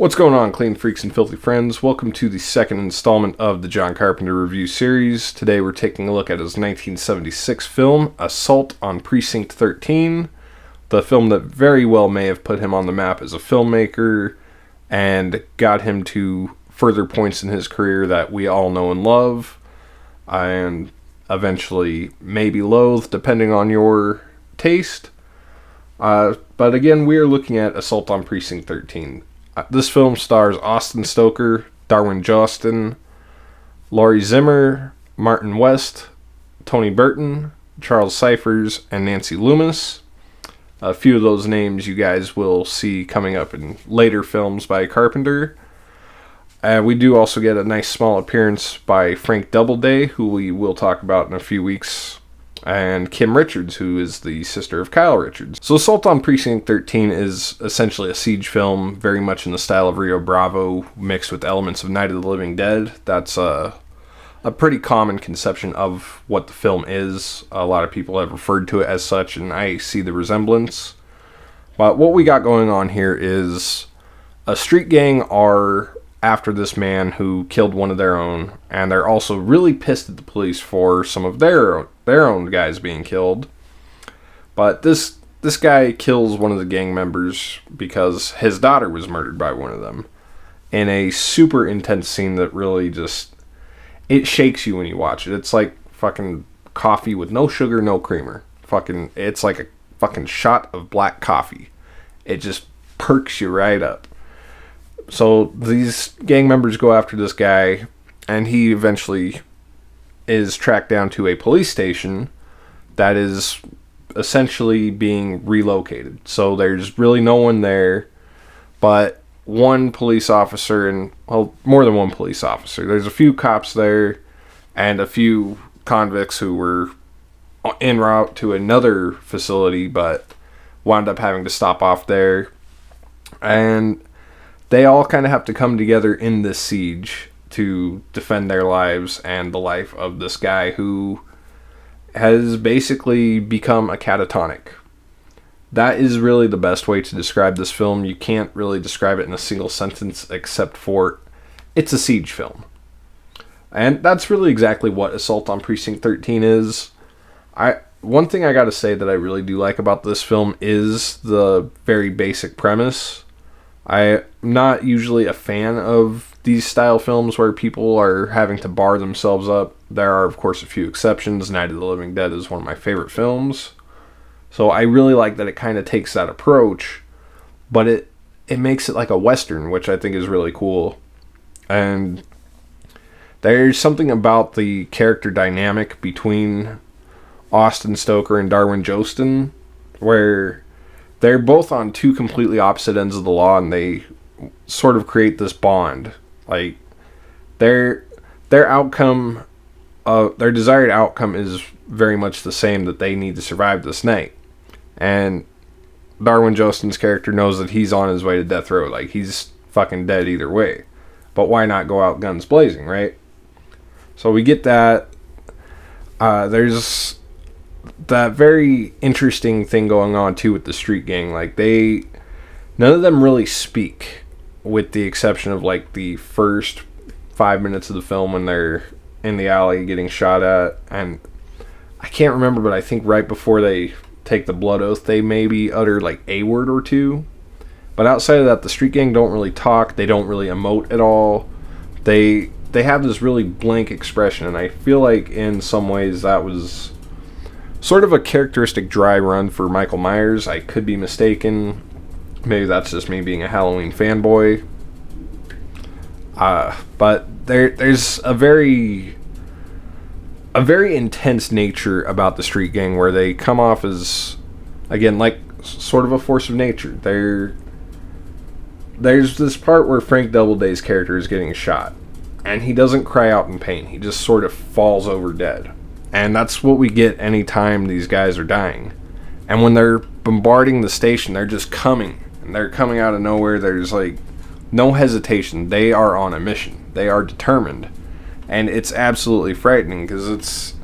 What's going on, clean freaks and filthy friends? Welcome to the second installment of the John Carpenter review series. Today we're taking a look at his 1976 film, Assault on Precinct 13, the film that very well may have put him on the map as a filmmaker and got him to further points in his career that we all know and love, and eventually maybe loathe, depending on your taste. But again, we are looking at Assault on Precinct 13. This film stars Austin Stoker, Darwin Jostin, Laurie Zimmer, Martin West, Tony Burton, Charles Cyphers, and Nancy Loomis. A few of those names you guys will see coming up in later films by Carpenter. We do also get a nice small appearance by Frank Doubleday, who we will talk about in a few weeks, and Kim Richards, who is the sister of Kyle Richards. So Assault on Precinct 13 is essentially a siege film, very much in the style of Rio Bravo, mixed with elements of Night of the Living Dead. That's a pretty common conception of what the film is. A lot of people have referred to it as such, and I see the resemblance. But what we got going on here is a street gang are after this man who killed one of their own, and they're also really pissed at the police for some of their own guys being killed. But this guy kills one of the gang members because his daughter was murdered by one of them in a super intense scene that really just, it shakes you when you watch it. It's like fucking coffee with no sugar, no creamer. It's like a fucking shot of black coffee. It just perks you right up. So these gang members go after this guy, and he eventually is tracked down to a police station that is essentially being relocated. So there's really no one there but one police officer and, well, more than one police officer. There's a few cops there and a few convicts who were en route to another facility but wound up having to stop off there. And they all kind of have to come together in this siege to defend their lives and the life of this guy who has basically become a catatonic. That is really the best way to describe this film. You can't really describe it in a single sentence except for it's a siege film. And that's really exactly what Assault on Precinct 13 is. One thing I gotta say that I really do like about this film is the very basic premise. I'm not usually a fan of these style films where people are having to bar themselves up. There are, of course, a few exceptions. Night of the Living Dead is one of my favorite films. So I really like that it kind of takes that approach, but it makes it like a Western, which I think is really cool. And there's something about the character dynamic between Austin Stoker and Darwin Jostin where they're both on two completely opposite ends of the law, and they sort of create this bond. Like, their outcome, their desired outcome is very much the same, that they need to survive this night. And Darwin Jostin's character knows that he's on his way to death row. Like, he's fucking dead either way. But why not go out guns blazing, right? So we get that. There's that very interesting thing going on too with the street gang. Like, none of them really speak, with the exception of like the first 5 minutes of the film when they're in the alley getting shot at, and I can't remember, but I think right before they take the blood oath they maybe utter like a word or two. But outside of that, the street gang don't really talk, they don't really emote at all. They have this really blank expression, and I feel like in some ways that was sort of a characteristic dry run for Michael Myers. I could be mistaken. Maybe that's just me being a Halloween fanboy. But there's a very intense nature about the street gang where they come off as, again, like sort of a force of nature. There's this part where Frank Doubleday's character is getting shot, and he doesn't cry out in pain. He just sort of falls over dead. And that's what we get anytime these guys are dying. And when they're bombarding the station, they're just coming. And they're coming out of nowhere. There's like no hesitation. They are on a mission. They are determined. And it's absolutely frightening because it's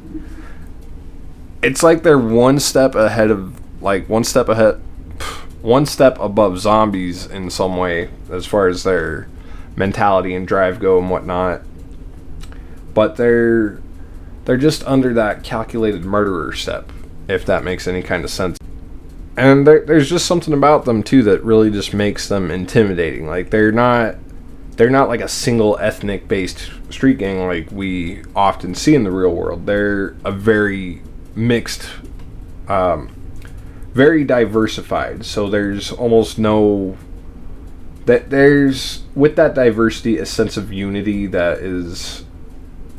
like they're one step ahead. one step above zombies in some way as far as their mentality and drive go and whatnot. But they're just under that calculated murderer step, if that makes any kind of sense. And there's just something about them too that really just makes them intimidating. Like they're not like a single ethnic based street gang like we often see in the real world. They're a very mixed, very diversified. So there's almost no there's with that diversity a sense of unity that is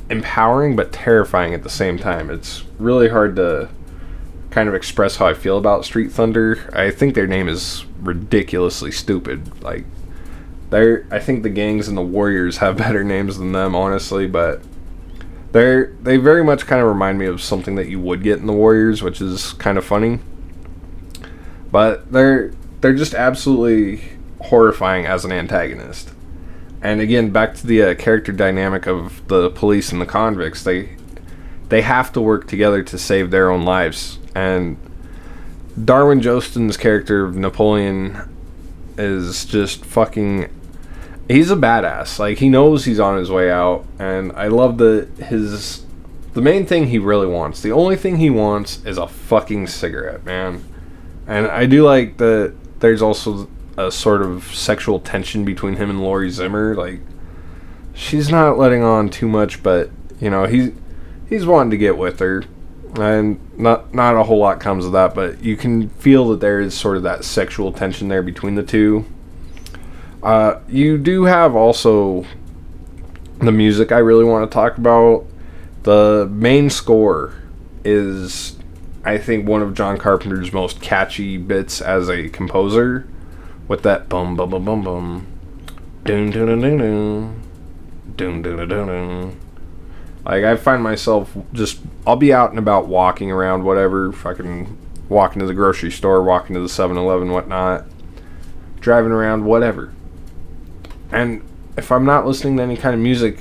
empowering but terrifying at the same time. It's really hard to kind of express how I feel about Street Thunder. I think their name is ridiculously stupid. Like I think the gangs and the Warriors have better names than them, honestly, but they very much kind of remind me of something that you would get in the Warriors, which is kind of funny. But they're just absolutely horrifying as an antagonist. And again, back to the character dynamic of the police and the convicts, they have to work together to save their own lives. And Darwin Jostin's character of Napoleon is just fucking... He's a badass. Like, he knows he's on his way out. And I love the main thing he really wants, the only thing he wants is a fucking cigarette, man. And I do like that there's also a sort of sexual tension between him and Lori Zimmer. Like, she's not letting on too much, but, you know, he's wanting to get with her. And not a whole lot comes of that, but you can feel that there is sort of that sexual tension there between the two. You do have also the music I really want to talk about. The main score is, I think, one of John Carpenter's most catchy bits as a composer, with that bum bum bum bum bum, dun dun dun dun dun, dun dun dun dun. Like, I find myself just, I'll be out and about walking around, whatever, fucking walking to the grocery store, walking to the 7-Eleven, whatnot, driving around, whatever. And if I'm not listening to any kind of music,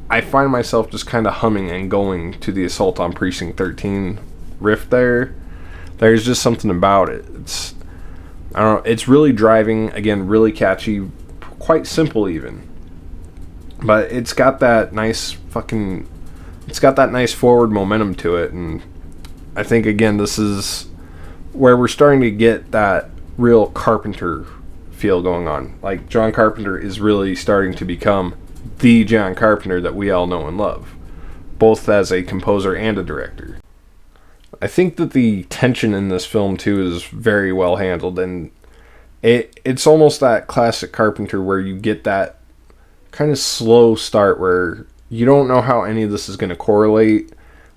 I find myself just kind of humming and going to the Assault on Precinct 13 riff there. There's just something about it. It's, I don't know, it's really driving, again, really catchy, quite simple even. But it's got that nice forward momentum to it, and I think, again, this is where we're starting to get that real Carpenter feel going on. Like, John Carpenter is really starting to become the John Carpenter that we all know and love, both as a composer and a director. I think that the tension in this film, too, is very well handled, and it's almost that classic Carpenter where you get that kind of slow start where you don't know how any of this is going to correlate.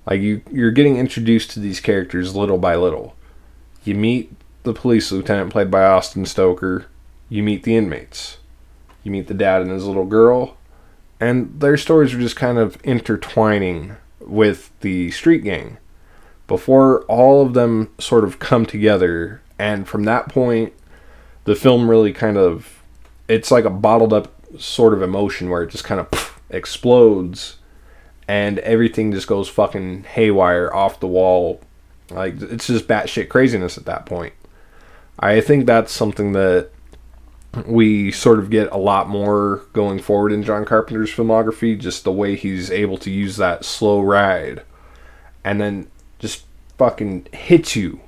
Like, you're getting introduced to these characters little by little. You meet the police lieutenant played by Austin Stoker. You meet the inmates. You meet the dad and his little girl. And their stories are just kind of intertwining with the street gang before all of them sort of come together. And from that point, the film really kind of, it's like a bottled up sort of emotion where it just kind of explodes and everything just goes fucking haywire, off the wall. Like, it's just batshit craziness at that point. I think that's something that we sort of get a lot more going forward in John Carpenter's filmography, just the way he's able to use that slow ride and then just fucking hit you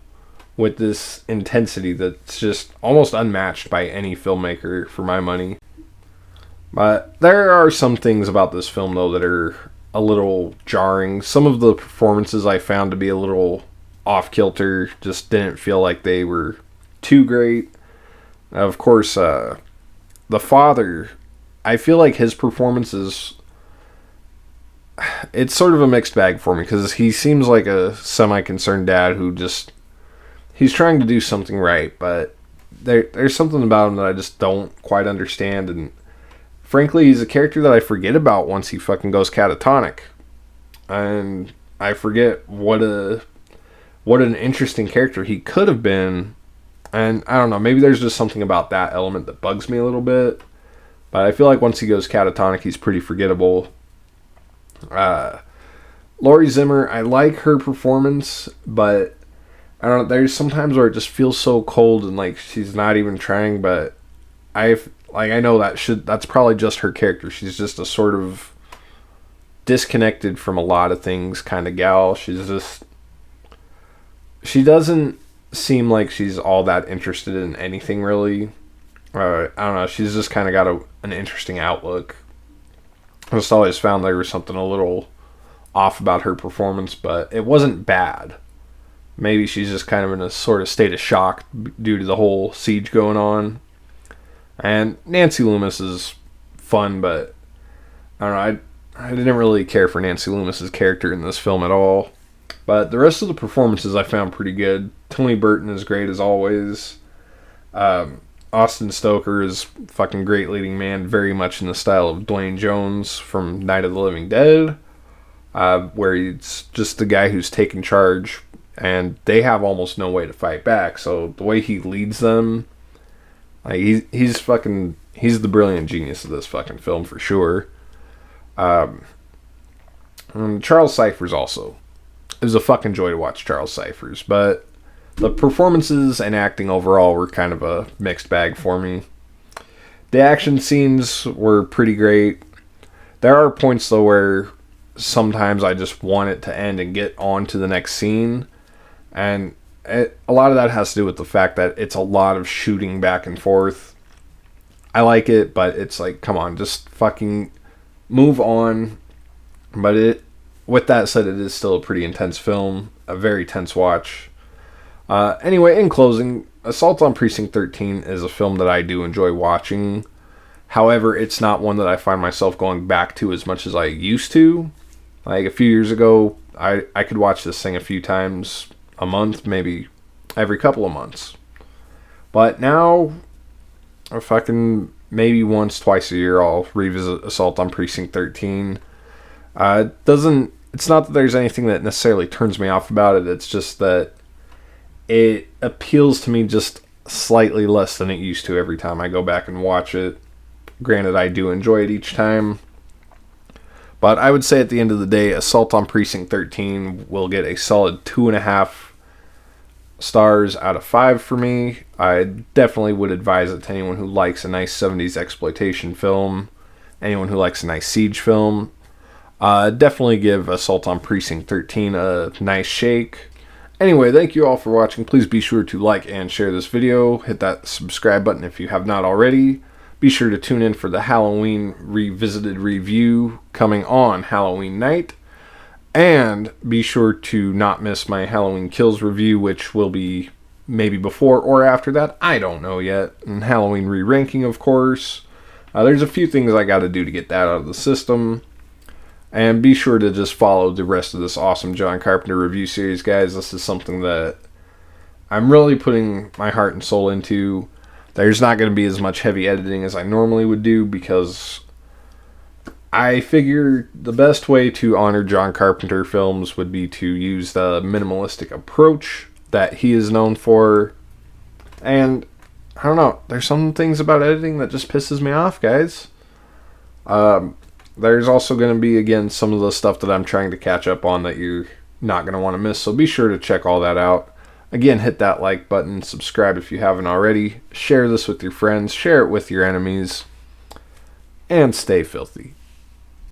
with this intensity that's just almost unmatched by any filmmaker, for my money. But there are some things about this film, though, that are a little jarring. Some of the performances I found to be a little off-kilter, just didn't feel like they were too great. Of course, the father, I feel like his performance is, it's sort of a mixed bag for me, because he seems like a semi-concerned dad who just, he's trying to do something right, but there's something about him that I just don't quite understand, and frankly, he's a character that I forget about once he fucking goes catatonic. And I forget what an interesting character he could have been. And I don't know, maybe there's just something about that element that bugs me a little bit. But I feel like once he goes catatonic, he's pretty forgettable. Lori Zimmer, I like her performance, but I don't know, there's sometimes where it just feels so cold and like she's not even trying, but I know that's probably just her character. She's just a sort of disconnected from a lot of things kind of gal. She doesn't seem like she's all that interested in anything really. I don't know, she's just kind of got an interesting outlook. I just always found there was something a little off about her performance, but it wasn't bad. Maybe she's just kind of in a sort of state of shock due to the whole siege going on. And Nancy Loomis is fun, but I don't know, I didn't really care for Nancy Loomis's character in this film at all. But the rest of the performances I found pretty good. Tony Burton is great as always. Austin Stoker is fucking great leading man, very much in the style of Dwayne Jones from Night of the Living Dead, where he's just the guy who's taking charge, and they have almost no way to fight back. So the way he leads them, like he's the brilliant genius of this fucking film for sure. And Charles Cyphers also. It was a fucking joy to watch Charles Cyphers, but the performances and acting overall were kind of a mixed bag for me. The action scenes were pretty great. There are points though where sometimes I just want it to end and get on to the next scene, and a lot of that has to do with the fact that it's a lot of shooting back and forth. I like it, but it's like, come on, just fucking move on. But with that said, it is still a pretty intense film, a very tense watch. Anyway, in closing, Assault on Precinct 13 is a film that I do enjoy watching. However, it's not one that I find myself going back to as much as I used to. Like a few years ago, I could watch this thing a few times a month, maybe every couple of months. But now, maybe once, twice a year, I'll revisit Assault on Precinct 13. It's not that there's anything that necessarily turns me off about it. It's just that it appeals to me just slightly less than it used to every time I go back and watch it. Granted, I do enjoy it each time. But I would say at the end of the day, Assault on Precinct 13 will get a solid 2.5 stars out of 5 for me. I definitely would advise it to anyone who likes a nice 70s exploitation film, anyone who likes a nice siege film. Definitely give Assault on Precinct 13 a nice shake. Anyway, thank you all for watching. Please be sure to like and share this video. Hit that subscribe button if you have not already. Be sure to tune in for the Halloween Revisited review coming on Halloween night. And be sure to not miss my Halloween Kills review, which will be maybe before or after that. I don't know yet. And Halloween re-ranking, of course. There's a few things I got to do to get that out of the system. And be sure to just follow the rest of this awesome John Carpenter review series, guys. This is something that I'm really putting my heart and soul into. There's not going to be as much heavy editing as I normally would do because I figure the best way to honor John Carpenter films would be to use the minimalistic approach that he is known for. And I don't know, there's some things about editing that just pisses me off, guys. There's also going to be, again, some of the stuff that I'm trying to catch up on that you're not going to want to miss. So be sure to check all that out. Again, hit that like button, subscribe if you haven't already. Share this with your friends, share it with your enemies, and stay filthy.